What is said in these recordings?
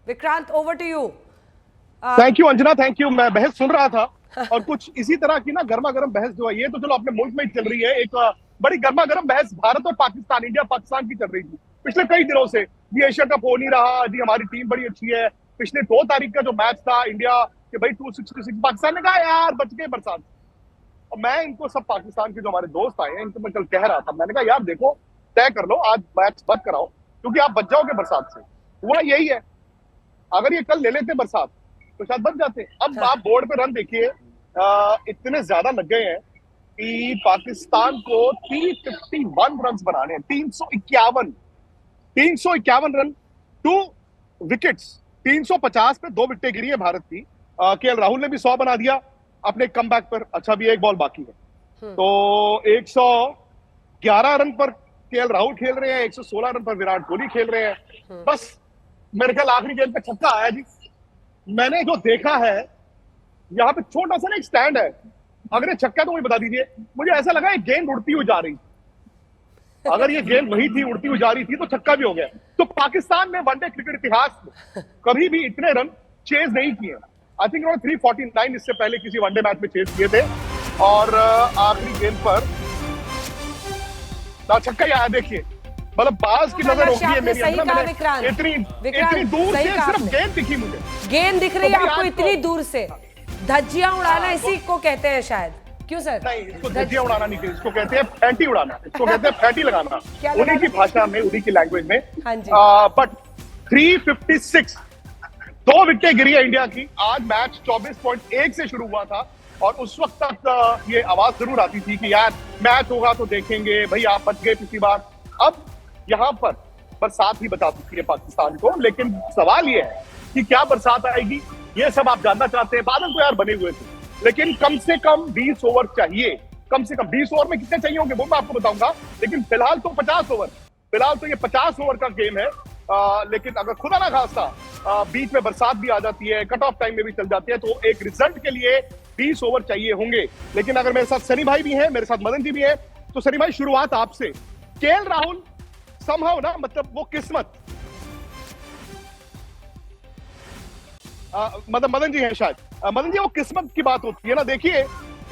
Vikrant, over to you. Thank you Anjana, thank you. मैं बहस सुन रहा था और कुछ इसी तरह की ना गर्मा गर्म बहस जो है, ये तो चलो अपने मुल्क में ही चल रही है। एक बड़ी गर्मा गर्म बहस भारत और पाकिस्तान, इंडिया पाकिस्तान की चल रही थी पिछले कई दिनों से। जी एशिया कप हो नहीं रहा, जी हमारी टीम बड़ी अच्छी है। पिछले 2 तारीख का जो मैच था इंडिया के, भाई 266, पाकिस्तान ने कहा यार बच गए बरसात। और मैं इनको सब पाकिस्तान के जो हमारे दोस्त आए हैं इनको मैं कल कह रहा था, मैंने कहा यार देखो तय कर लो, आज मैच मत कराओ क्योंकि आप बच जाओगे बरसात से। हुआ यही है, अगर ये कल ले लेते बरसात तो शायद बच जाते। अब आप बोर्ड पे रन देखिए, इतने ज्यादा लग गए हैं कि पाकिस्तान को 351 रन बनाने हैं। 351 रन, 2 विकेट्स। 350 पे 2 विकेटें गिरी है भारत की। केएल राहुल ने भी 100 बना दिया अपने कमबैक पर। अच्छा, भी एक बॉल बाकी है तो 111 रन पर केएल राहुल खेल रहे हैं, 116 रन पर विराट कोहली खेल रहे हैं। बस मेरे ख्याल आखिरी गेंद पे छक्का आया जी। मैंने जो देखा है यहाँ पे छोटा सा ना एक स्टैंड है, अगर ये छक्का तो मुझे बता दीजिए। मुझे ऐसा लगा एक गेंद उड़ती हुई जा रही, अगर ये गेंद वही थी उड़ती हुई जा रही थी तो छक्का भी हो गया। तो पाकिस्तान ने वनडे क्रिकेट इतिहास में कभी भी इतने रन चेज नहीं किए। आई थिंक उन्होंने 349 इससे पहले किसी वनडे मैच में चेज किए थे और आखिरी गेंद पर छक्का ही आया। देखिए मतलब बाज की नजर होगी है मेरी अंदर। मैंने इतनी दूर से सिर्फ गेंद दिखी, मुझे गेंद दिख रही है आपको इतनी दूर से। धज्जियां उड़ाना इसी को कहते हैं शायद, क्यों सर? नहीं, इसको धज्जियां उड़ाना नहीं कहते, इसको कहते हैं फैंटी उड़ाना, इसको कहते हैं फैंटी लगाना उन्हीं की भाषा में, उन्हीं की लैंग्वेज में। बट 356, 2 विकेटें गिरी है इंडिया की। आज मैच 24.1 से शुरू हुआ था और उस वक्त तक ये आवाज जरूर आती थी कि यार मैच होगा तो देखेंगे, भाई आप बच गए पिछली बार। अब यहाँ पर बरसात ही बचा सकती है पाकिस्तान को, लेकिन सवाल ये है कि क्या बरसात आएगी, ये सब आप जानना चाहते हैं। बादल तो यार बने हुए थे, लेकिन कम से कम 20 ओवर चाहिए। कम से कम 20 ओवर में कितने चाहिए होंगे वो मैं आपको बताऊंगा, लेकिन फिलहाल तो 50 ओवर, फिलहाल तो ये 50 ओवर का गेम है। लेकिन अगर खुदा ना खास्ता बीच में बरसात भी आ जाती है, कट ऑफ टाइम में भी चल जाती है, तो एक रिजल्ट के लिए 20 ओवर चाहिए होंगे। लेकिन अगर मेरे साथ सनी भाई भी हैं, मेरे साथ मदन जी भी हैं, तो सनी भाई शुरुआत आपसे। केएल राहुल समहाउ ना, मतलब वो किस्मत, मतलब मदन जी हैं शायद, मदन जी वो किस्मत की बात होती है ना। देखिए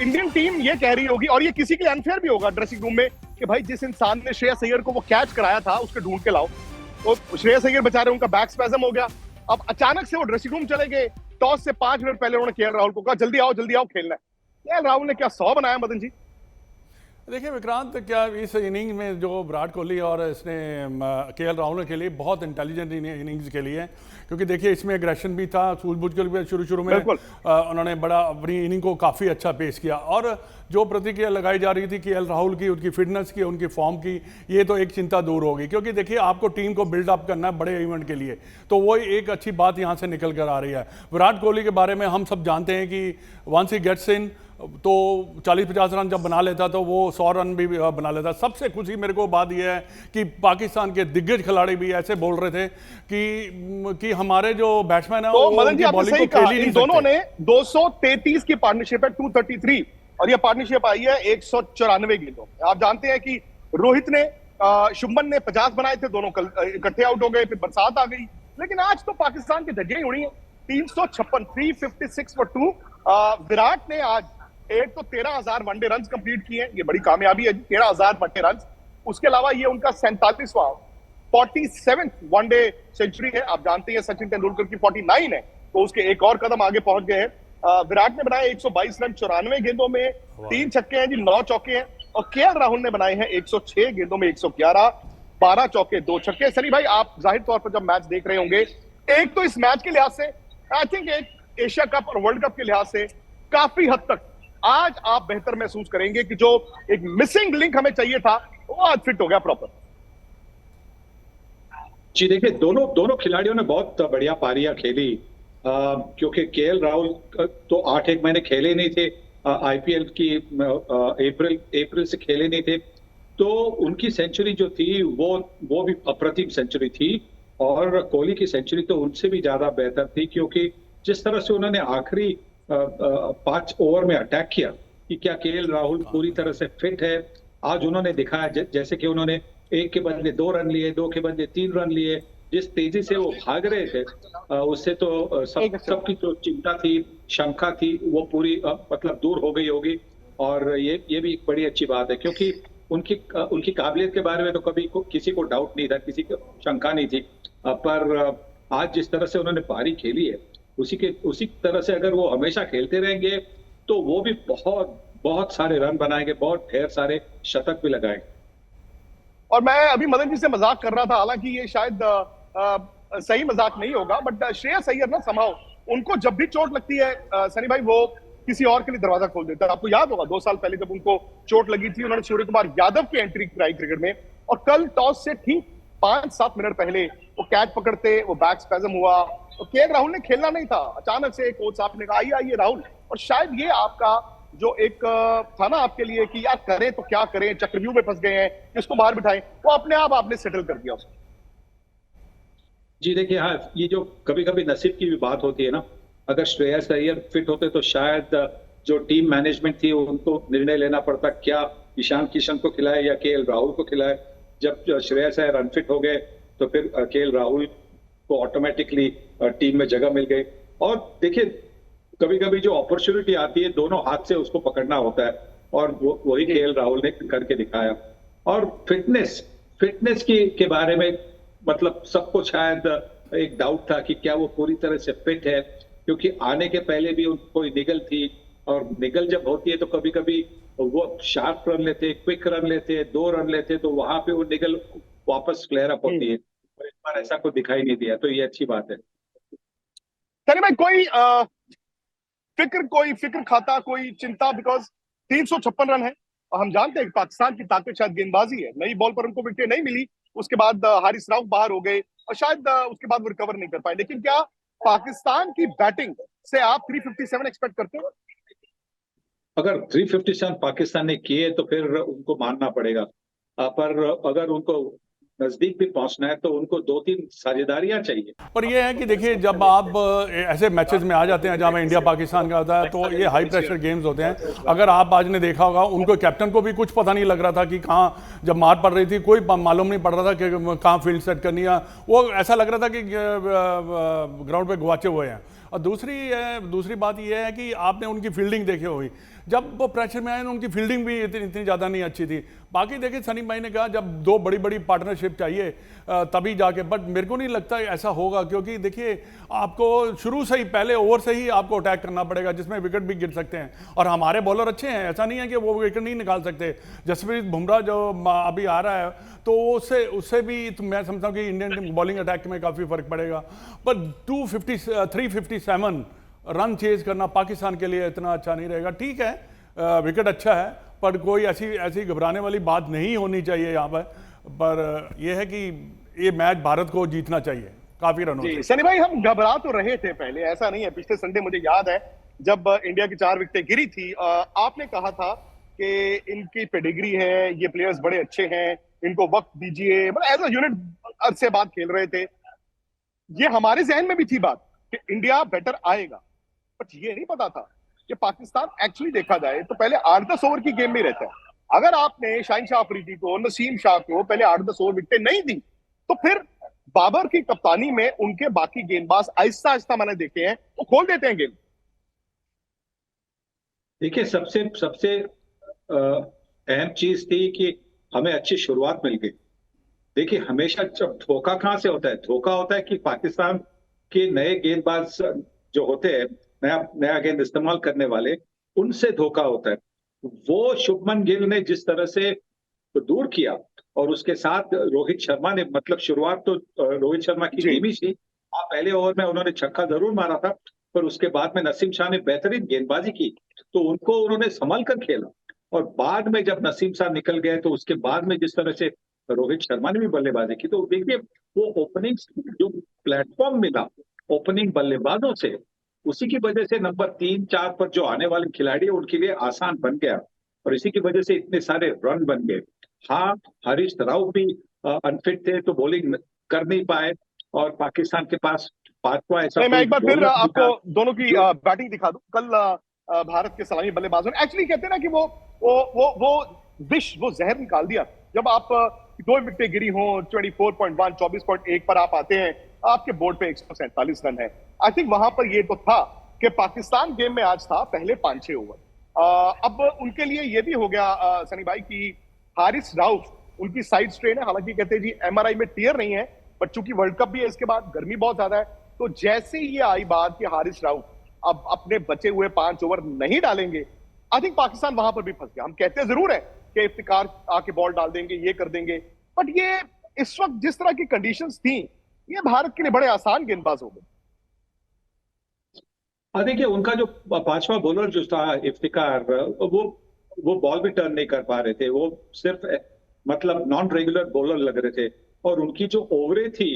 इंडियन टीम ये कह रही होगी और ये किसी के लिए अनफेयर भी होगा ड्रेसिंग रूम में कि भाई जिस इंसान ने श्रेयस अय्यर को वो कैच कराया था उसके ढूंढ के लाओ। तो श्रेयस अय्यर बेचारे, उनका बैक स्पैज्म हो गया। अब अचानक से वो ड्रेसिंग रूम चले गए। टॉस से 5 मिनट पहले उन्होंने केएल राहुल को कहा जल्दी आओ खेलना है। केएल राहुल ने क्या 100 बनाया मदन जी? देखिए विक्रांत, क्या इस इनिंग में जो विराट कोहली और इसने केएल राहुल ने खेली बहुत इंटेलिजेंट इनिंग्स खेली है, क्योंकि देखिए इसमें एग्रेशन भी था, सूझबूझ कर शुरू में उन्होंने बड़ा अपनी इनिंग को काफ़ी अच्छा पेश किया। और जो प्रतिक्रिया लगाई जा रही थी केएल राहुल की, उनकी फिटनेस की, उनकी फॉर्म की, ये तो एक चिंता दूर होगी, क्योंकि देखिए आपको टीम को बिल्डअप करना है बड़े इवेंट के लिए, तो वो एक अच्छी बात यहाँ से निकल कर आ रही है। विराट कोहली के बारे में हम सब जानते हैं कि वंस ही गेट्स इन तो 40-50 रन जब बना लेता तो वो 100 रन भी बना लेता। सबसे खुशी मेरे को बात यह है कि पाकिस्तान के दिग्गज खिलाड़ी भी ऐसे बोल रहे थे कि हमारे जो बैट्समैन है तो वो मदन जी आपने सही कहा, इन दोनों ने 233 की पार्टनरशिप है, 233, और ये पार्टनरशिप आई है 194 गेंदों। आप जानते हैं कि रोहित ने, शुभमन ने 50 बनाए थे, दोनों कल इकट्ठे आउट हो गए, फिर बरसात आ गई। लेकिन आज तो पाकिस्तान की धज्जियां उड़ी है। 356, 356 फॉर 2। विराट ने आज एक तो 13,000 वनडे रन कंप्लीट किए, ये बड़ी कामयाबी है, 13,000 वनडे रन। उसके अलावा ये उनका 47वां 47th वनडे सेंचुरी है। आप जानते हैं सचिन तेंदुलकर की 49 है, तो उसके एक और कदम आगे पहुंच गए हैं। विराट ने बनाए 122 रन 94 गेंदों में, 3 छक्के हैं जी, 9 चौके हैं। और केएल राहुल ने बनाए हैं 106 गेंदों में 111, 12 चौके 2 छक्के। सनी भाई आप जाहिर तौर पर जब मैच देख रहे होंगे, एक तो इस मैच के लिहाज से, आई थिंक एक एशिया कप और वर्ल्ड कप के लिहाज से काफी हद तक आज आप बेहतर महसूस करेंगे कि जो एक मिसिंग लिंक हमें चाहिए था वो आज फिट हो गया प्रॉपर। जी देखिए, दोनों खिलाड़ियों ने बहुत बढ़िया पारियां खेली, क्योंकि केएल राहुल तो 8 महीने खेले नहीं थे, आईपीएल की अप्रैल से खेले नहीं थे, तो उनकी सेंचुरी जो थी वो भी अप्रतिम सेंचुरी थी। और कोहली की सेंचुरी तो उनसे भी ज्यादा बेहतर थी, क्योंकि जिस तरह से उन्होंने आखिरी 5 ओवर में अटैक किया कि क्या केएल राहुल पूरी तरह से फिट है। आज उन्होंने दिखाया, जैसे कि उन्होंने 1 के बदले 2 रन लिए, 2 के बदले 3 रन लिए, जिस तेजी से वो भाग रहे थे उससे तो सबकी जो चिंता थी, शंका थी, वो पूरी मतलब दूर हो गई होगी। और ये भी एक बड़ी अच्छी बात है, क्योंकि उनकी काबिलियत के बारे में तो कभी किसी को डाउट नहीं था, किसी को शंका नहीं थी। पर आज जिस तरह से उन्होंने पारी खेली है, उसी तरह से अगर वो हमेशा खेलते रहेंगे तो वो भी बहुत बहुत सारे रन बनाएंगे, बहुत ढेर सारे शतक भी लगाएंगे। और मैं अभी मदन जी से मजाक कर रहा था, हालांकि ये शायद सही मजाक नहीं होगा, बट श्रेयस अय्यर ना समाओ उनको जब भी चोट लगती है सनी भाई, वो किसी और के लिए दरवाजा खोल देता है। आपको याद होगा 2 साल पहले जब उनको चोट लगी थी, उन्होंने सूर्य कुमार यादव की एंट्री कराई क्रिकेट में, और कल टॉस से ठीक 5-7 मिनट पहले वो कैच पकड़ते, वो बैक स्पैज्म हुआ, तो केएल राहुल ने खेलना नहीं था। अचानक से कोच साहब ने कहा आइए राहुल, और शायद ये आपका जो एक था ना आपके लिए कि यार करें तो क्या करें, चक्रव्यूह में फंस गए हैं, इसको बाहर बिठाएं, वो अपने आप आपने सेटल कर दिया उसको। जी देखिए, हाँ, ये जो कभी कभी नसीब की भी बात होती है ना, अगर श्रेयस अय्यर फिट होते तो शायद जो टीम मैनेजमेंट थी उनको निर्णय लेना पड़ता, क्या ईशान किशन को खिलाए या केएल राहुल को खिलाए। जब श्रेयस अय्यर अनफिट हो गए तो फिर केएल राहुल को ऑटोमेटिकली टीम में जगह मिल गई। और देखिए, कभी कभी जो अपॉर्चुनिटी आती है दोनों हाथ से उसको पकड़ना होता है, और वही केएल राहुल ने करके दिखाया। और फिटनेस के बारे में मतलब सबको शायद एक डाउट था कि क्या वो पूरी तरह से फिट है, क्योंकि आने के पहले भी उनको कोई निगल थी, और निगल जब होती है तो कभी कभी वो शार्प रन लेते, क्विक रन लेते, 2 रन लेते, तो वहां पे वो निगल वापस फ्लेयर अप होती है। और इस बार ऐसा कोई दिखाई नहीं दिया, तो ये अच्छी बात है। सनी भाई कोई फिक्र खाता, कोई चिंता, बिकॉज 356 रन है, और हम जानते हैं कि पाकिस्तान की ताकत शायद गेंदबाजी है। नई बॉल पर उनको विकेट नहीं मिली, उसके बाद हारिस राउफ बाहर हो गए, और शायद उसके बाद वो रिकवर नहीं कर पाए। लेकिन क्या पाकिस्तान की बैटिंग से आप 357 एक्सपेक्ट करते हो? अगर 357 पाकिस्तान ने किए तो फिर उनको मानना पड़ेगा, पर अगर उनको नजदीक भी पहुंचना है तो उनको 2-3 साझेदारियां चाहिए। पर यह है कि देखिए, जब आप ऐसे मैचेस में आ जाते हैं जहां इंडिया पाकिस्तान का होता है, तो ये हाई प्रेशर गेम्स होते हैं। अगर आप आज ने देखा होगा, उनको कैप्टन को भी कुछ पता नहीं लग रहा था कि कहाँ जब मार पड़ रही थी, कोई मालूम नहीं पड़ रहा था कि कहाँ फील्ड सेट करनी है। वो ऐसा लग रहा था कि ग्राउंड पे गुआचे हुए हैं। और दूसरी बात यह है कि आपने उनकी फील्डिंग देखी होगी, जब वो प्रेशर में आए ना, उनकी फील्डिंग भी इतनी ज़्यादा नहीं अच्छी थी। बाकी देखिए, सनी भाई ने कहा जब 2 बड़ी बड़ी पार्टनरशिप चाहिए तभी जाके, बट मेरे को नहीं लगता ऐसा होगा, क्योंकि देखिए आपको शुरू से ही पहले ओवर से ही आपको अटैक करना पड़ेगा, जिसमें विकेट भी गिर सकते हैं। और हमारे बॉलर अच्छे हैं, ऐसा नहीं है कि वो विकेट नहीं निकाल सकते। जसप्रीत बुमराह जो अभी आ रहा है, तो उससे भी तो मैं समझता हूँ कि इंडियन बॉलिंग अटैक में काफ़ी फर्क पड़ेगा। पर 357 रन चेज करना पाकिस्तान के लिए इतना अच्छा नहीं रहेगा। ठीक है, विकेट अच्छा है, पर कोई ऐसी घबराने वाली बात नहीं होनी चाहिए यहाँ पर यह है कि ये मैच भारत को जीतना चाहिए काफी रनों से। सनी भाई, हम घबरा तो रहे थे पहले, ऐसा नहीं है। पिछले संडे मुझे याद है जब इंडिया की 4 विकेटें गिरी थी, आपने कहा था कि इनकी पेडिग्री है, ये प्लेयर्स बड़े अच्छे हैं, इनको वक्त दीजिए, मतलब एज अ यूनिट अरसे बाद खेल रहे थे। ये हमारे जहन में भी थी बात कि इंडिया बेटर आएगा, बट ये नहीं पता था कि पाकिस्तान एक्चुअली देखा जाए तो पहले 8-10 ओवर की गेम में रहता है। अगर आपने शाहीन शाह अफरीदी को, नसीम शाह को पहले 8-10 ओवर विकेटें नहीं दी, तो फिर बाबर की कप्तानी में उनके बाकी गेंदबाज आहिस्ता आहिस्ता मैंने देखे हैं वो खोल देते हैं गेम। देखिए, सबसे अहम चीज थी कि हमें अच्छी शुरुआत मिल गई। देखिए, हमेशा जब धोखा कहां से होता है, धोखा होता है कि पाकिस्तान के नए गेंदबाज जो होते हैं, नया गेंद इस्तेमाल करने वाले, उनसे धोखा होता है। वो शुभमन गिल ने जिस तरह से दूर किया, और उसके साथ रोहित शर्मा ने, मतलब शुरुआत तो रोहित शर्मा की धीमी थी। पहले ओवर में उन्होंने छक्का जरूर मारा था, पर उसके बाद में नसीम शाह ने बेहतरीन गेंदबाजी की, तो उनको उन्होंने संभल कर खेला। और बाद में जब नसीम शाह निकल गए तो उसके बाद में जिस तरह से रोहित शर्मा ने भी बल्लेबाजी की, तो देखिए वो ओपनिंग जो प्लेटफॉर्म मिला ओपनिंग बल्लेबाजों से, उसी की वजह से नंबर 3-4 पर जो आने वाले खिलाड़ी है उनके लिए आसान बन गया, और इसी की वजह से इतने सारे रन बन गए। हाँ, हारिस राउफ भी अनफिट थे तो बॉलिंग कर नहीं पाए, और पाकिस्तान के पास 5वां ऐसा। मैं एक बार फिर आपको दोनों की बैटिंग दिखा दूं। कल भारत के सलामी बल्लेबाजों ने एक्चुअली कहते हैं ना कि वो विष, वो जहर निकाल दिया। जब आप कि 2 विकेटें गिरी हों, 24.1 24.1 पर आप आते हैं, आपके बोर्ड पे 147 रन है। आई थिंक वहां पर ये तो था कि पाकिस्तान गेम में आज था पहले 5-6 ओवर। अब उनके लिए ये भी हो गया सनी भाई की हारिस राउफ उनकी साइड स्ट्रेन है, हालांकि कहते हैं जी एमआरआई में टीयर नहीं है, बट चूंकि वर्ल्ड कप भी है, इसके बाद गर्मी बहुत ज्यादा है, तो जैसे ही ये आई बात कि हारिस राउफ अब अपने बचे हुए 5 ओवर नहीं डालेंगे, आई थिंक पाकिस्तान वहां पर भी फंस गया। हम कहते जरूर है कि इफ्तिकार आके बॉल डाल देंगे, ये कर देंगे, बट ये इस वक्त जिस तरह की कंडीशंस थी, ये भारत के लिए बड़े आसान गेंदबाज हो गए। देखिए उनका जो पांचवा बॉलर जो था इफ्तिकार, वो बॉल भी टर्न नहीं कर पा रहे थे, वो सिर्फ मतलब नॉन रेगुलर बॉलर लग रहे थे, और उनकी जो ओवरें थी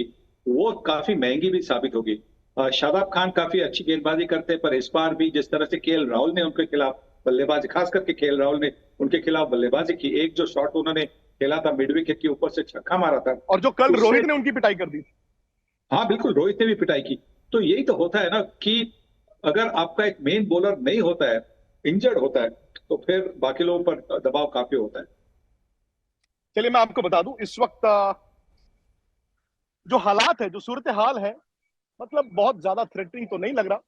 वो काफी महंगी भी साबित होगी। शादाब खान काफी अच्छी गेंदबाजी करते, पर इस बार भी जिस तरह से केएल राहुल ने उनके खिलाफ बल्लेबाजी, खास करके केएल राहुल ने उनके खिलाफ बल्लेबाजी की, एक जो शॉट उन्होंने खेला था मिड विकेट के ऊपर से छक्का मारा था, और जो कल रोहित ने उनकी पिटाई कर दी। हाँ बिल्कुल, रोहित ने भी पिटाई की। तो यही तो होता है ना कि अगर आपका एक मेन बॉलर नहीं होता है, इंजर्ड होता है, तो फिर बाकी लोगों पर दबाव काफी होता है। चलिए मैं आपको बता दूं, इस वक्त जो हालात है, जो सूरत हाल है, मतलब बहुत ज्यादा थ्रेटनिंग तो नहीं लग रहा,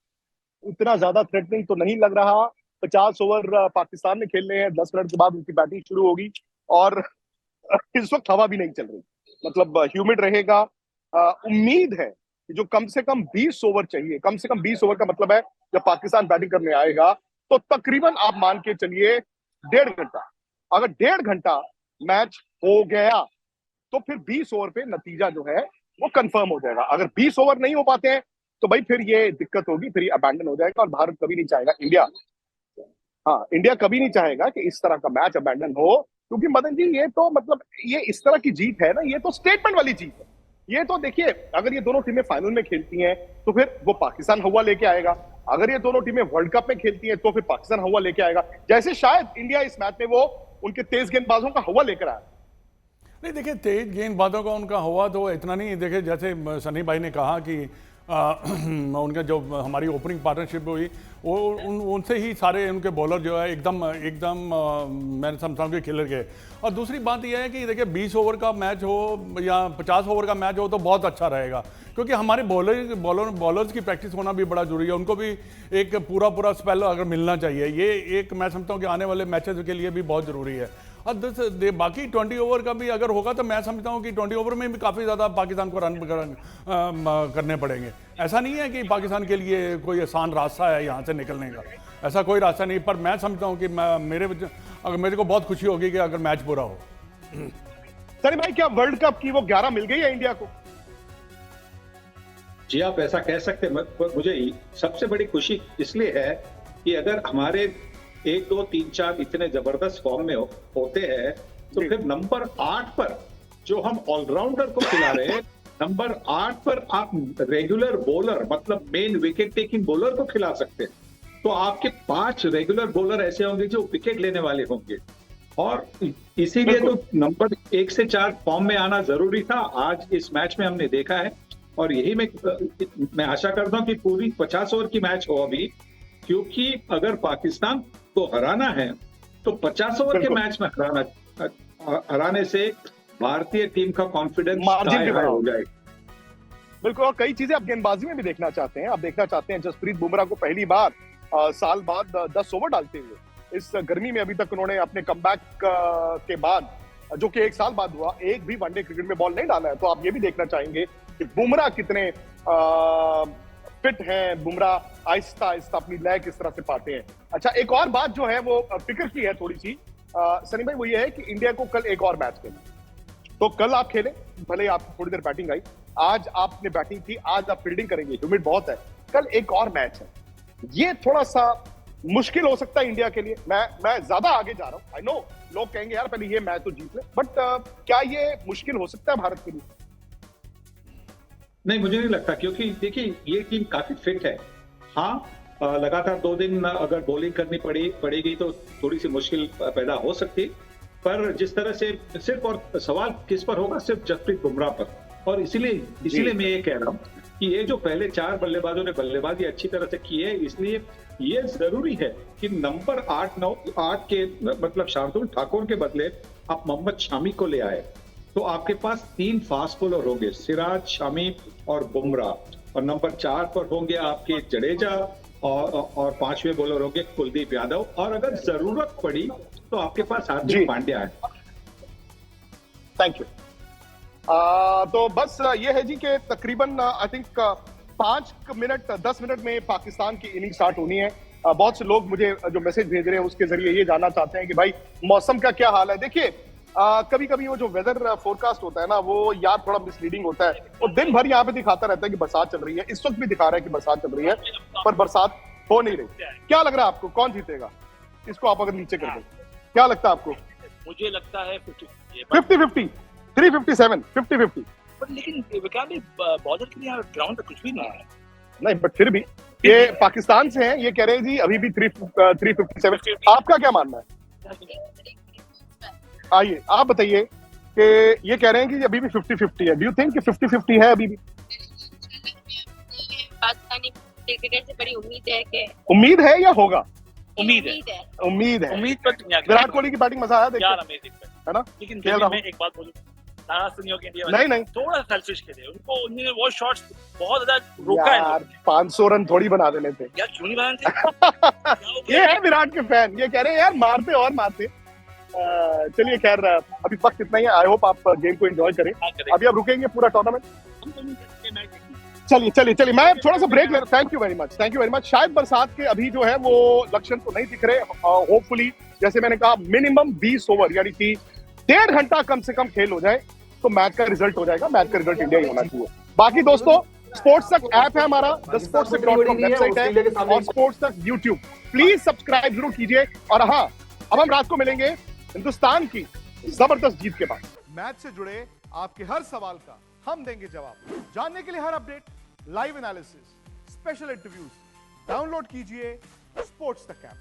उतना ज्यादा थ्रेटनिंग तो नहीं लग रहा। 50 ओवर पाकिस्तान ने खेलने हैं, 10 मिनट के बाद उनकी बैटिंग शुरू होगी, और इस वक्त हवा भी नहीं चल रही, मतलब ह्यूमिड रहेगा। उम्मीद है कि जो कम से कम 20 ओवर चाहिए, कम से कम 20 ओवर का मतलब है जब पाकिस्तान बैटिंग करने आएगा तो तकरीबन आप मान के चलिए 1.5 घंटा। अगर 1.5 घंटा मैच हो गया तो फिर 20 ओवर पे नतीजा जो है वो कंफर्म हो जाएगा। अगर 20 ओवर नहीं हो पाते हैं तो भाई फिर ये दिक्कत होगी, फिर ये अबैंडन हो जाएगा, और भारत कभी नहीं चाहेगा, इंडिया कभी नहीं चाहेगा कि इस तरह का मैच अबैंडन हो, क्योंकि मदन जी ये तो मतलब ये इस तरह की जीत है ना, ये तो स्टेटमेंट वाली जीत है। ये तो देखिए, अगर ये दोनों टीमें फाइनल में खेलती हैं तो फिर वो पाकिस्तान हवा लेके आएगा, अगर ये दोनों टीमें वर्ल्ड कप में खेलती हैं तो फिर पाकिस्तान हवा लेके आएगा, जैसे शायद इंडिया इस मैच में वो उनके तेज गेंदबाजों का हवा लेकर आया। नहीं देखिए, तेज गेंदबाजों का उनका हवा तो इतना नहीं देखिए, जैसे सनी भाई ने कहा कि उनका जो हमारी ओपनिंग पार्टनरशिप हुई वो उनसे ही सारे उनके बॉलर जो है एकदम मैं समझता हूँ कि खिलर गए। और दूसरी बात यह है कि देखिए 20 ओवर का मैच हो या 50 ओवर का मैच हो तो बहुत अच्छा रहेगा, क्योंकि हमारे बॉलर्स की प्रैक्टिस होना भी बड़ा जरूरी है, उनको भी एक पूरा स्पेल अगर मिलना चाहिए। ये एक मैं समझता हूँ कि आने वाले मैचेस के लिए भी बहुत ज़रूरी है। और बाकी 20 ओवर का भी अगर होगा तो मैं समझता हूँ कि 20 ओवर में भी काफ़ी ज़्यादा पाकिस्तान को रन करने पड़ेंगे। ऐसा नहीं है कि पाकिस्तान के लिए कोई आसान रास्ता है यहाँ से निकलने का, ऐसा कोई रास्ता नहीं। पर मैं समझता हूँ कि मेरे को बहुत खुशी होगी कि अगर मैच पूरा हो। सनी भाई, क्या वर्ल्ड कप की वो 11 मिल गई है इंडिया को? जी आप ऐसा कह सकते हैं। मुझे सबसे बड़ी खुशी इसलिए है कि अगर हमारे 1, 2, 3, 4 इतने जबरदस्त फॉर्म में होते हैं तो फिर नंबर 8 पर जो हम ऑलराउंडर को खिला रहे हैं, नंबर 8 पर आप रेगुलर बॉलर मतलब मेन विकेट टेकिंग बॉलर को खिला सकते हैं, तो आपके 5 रेगुलर बॉलर ऐसे होंगे जो विकेट लेने वाले होंगे, और इसीलिए तो नंबर 1 से 4 फॉर्म में आना जरूरी था। आज इस मैच में हमने देखा है, और यही मैं आशा करता हूं कि पूरी 50 ओवर की मैच हो अभी, क्योंकि अगर पाकिस्तान को हराना है तो 50 ओवर के मैच में हराने से भारतीय टीम का कॉन्फिडेंस मार्जिन भी हो जाएगा। बिल्कुल, और कई चीजें आप गेंदबाजी में भी देखना चाहते हैं। आप देखना चाहते हैं जसप्रीत बुमराह को पहली बार साल बाद 10 ओवर डालते हुए। इस गर्मी में अभी तक उन्होंने अपने कमबैक के बाद, जो कि 1 साल बाद हुआ, एक भी वनडे क्रिकेट में बॉल नहीं डाला है। तो आप ये भी देखना चाहेंगे कि बुमराह कितने फिट हैं, बुमराह आहिस्ता आहिस्ता अपनी लय किस तरह से पाते हैं। अच्छा, एक और बात जो है वो फिक्र की है थोड़ी सी सनी भाई, वो ये है कि इंडिया को कल एक और मैच खेलना, तो कल आप खेलें, भले आपको थोड़ी देर बैटिंग आई, आज आपने बैटिंग की, आज आप फील्डिंग करेंगे, ह्यूमिड बहुत है, कल एक और मैच है, ये थोड़ा सा मुश्किल हो सकता है इंडिया के लिए। मैं ज्यादा आगे जा रहा हूं, आई नो लोग कहेंगे यार पहले ये मैच तो जीत ले, बट क्या ये मुश्किल हो सकता है भारत के लिए? नहीं, मुझे नहीं लगता, क्योंकि देखिए ये टीम काफी फिट है। हाँ, लगातार 2 दिन अगर बॉलिंग करनी पड़ेगी तो थोड़ी सी मुश्किल पैदा हो सकती, पर जिस तरह से सिर्फ, और सवाल किस पर होगा, सिर्फ जसप्रीत बुमराह पर, और इसीलिए मैं ये कह रहा हूँ कि ये जो पहले 4 बल्लेबाजों ने बल्लेबाजी अच्छी तरह से की है, इसलिए ये जरूरी है कि नंबर 8 के मतलब शार्दुल ठाकुर के बदले आप मोहम्मद शामी को ले आए। तो आपके पास 3 फास्ट बॉलर होंगे, सिराज, शमी और बुमराह, और नंबर 4 पर होंगे आपके जडेजा, और 5वें बॉलर होंगे कुलदीप यादव, और अगर जरूरत पड़ी तो आपके पास हार्दिक पांड्या है। Thank you. तो बस ये है जी कि तकरीबन आई थिंक 5 मिनट 10 मिनट में पाकिस्तान की इनिंग स्टार्ट होनी है। बहुत से लोग मुझे जो मैसेज भेज रहे हैं उसके जरिए ये जानना चाहते हैं कि भाई मौसम का क्या हाल है। देखिए कभी कभी वो जो वेदर फोरकास्ट होता है ना, वो यार थोड़ा मिसलीडिंग होता है। वो दिन भर यहाँ पे दिखाता रहता है कि बरसात चल रही है, इस वक्त भी दिखा रहा है कि बरसात चल रही है, पर बरसात हो नहीं रही। क्या लग रहा है आपको, कौन जीतेगा? इसको आप अगर नीचे कर दें, क्या लगता है आपको? मुझे लगता है 50-50, 357, 50-50। लेकिन बॉर्डर के लिए ग्राउंड पे कुछ भी नहीं है। नहीं, बट फिर भी ये पाकिस्तान से हैं, ये कह रहे हैं जी अभी भी 357। आपका क्या मानना है? आइए आप बताइए कि ये कह रहे हैं कि अभी भी 50-50 है। डू यू थिंक कि 50-50 है अभी भी? पाकिस्तानी क्रिकेटर से बड़ी उम्मीद है कि उम्मीद है या होगा? उम्मीद है उम्मीद पर विराट कोहली की बैटिंग मजा आया देखो, यार अमेजिंग है ना? लेकिन खेल रहा मैं हूं। एक बात बोलूं, नाराज तो नहीं हो कि इंडिया वाले नहीं थोड़ा सेल्फिश खेले, उन्होंने वो शॉट्स बहुत ज्यादा रोका है। यार 500 रन थोड़ी बना देने थे। यार क्यों नहीं बनाए थे? ये है विराट के फैन, ये कह रहे हैं यार मारते और मारते। चलिए खैर अभी वक्त इतना ही है। आई होप आप गेम को एंजॉय करें। अभी आप रुकेंगे पूरा टूर्नामेंट? चलिए मैं थोड़ा सा ब्रेक ले। Thank you very much. शायद बरसात के अभी जो है वो लक्षण तो नहीं दिख रहे। होपफुली जैसे मैंने कहा मिनिमम 20 ओवर यानी कि 1.5 घंटा कम से कम खेल हो जाए तो मैच का रिजल्ट हो जाएगा। मैच का रिजल्ट इंडिया ही होना चाहिए। बाकी दोस्तों स्पोर्ट्स तक ऐप है हमारा, sportstech.com वेबसाइट है, और स्पोर्ट्स तक यूट्यूब। प्लीज सब्सक्राइब जरूर कीजिए। और हाँ, अब हम रात को मिलेंगे हिंदुस्तान की जबरदस्त जीत के बाद। मैच से जुड़े आपके हर सवाल का हम देंगे जवाब। जानने के लिए हर update, live analysis, special interviews, download कीजिए स्पोर्ट्स तक ऐप।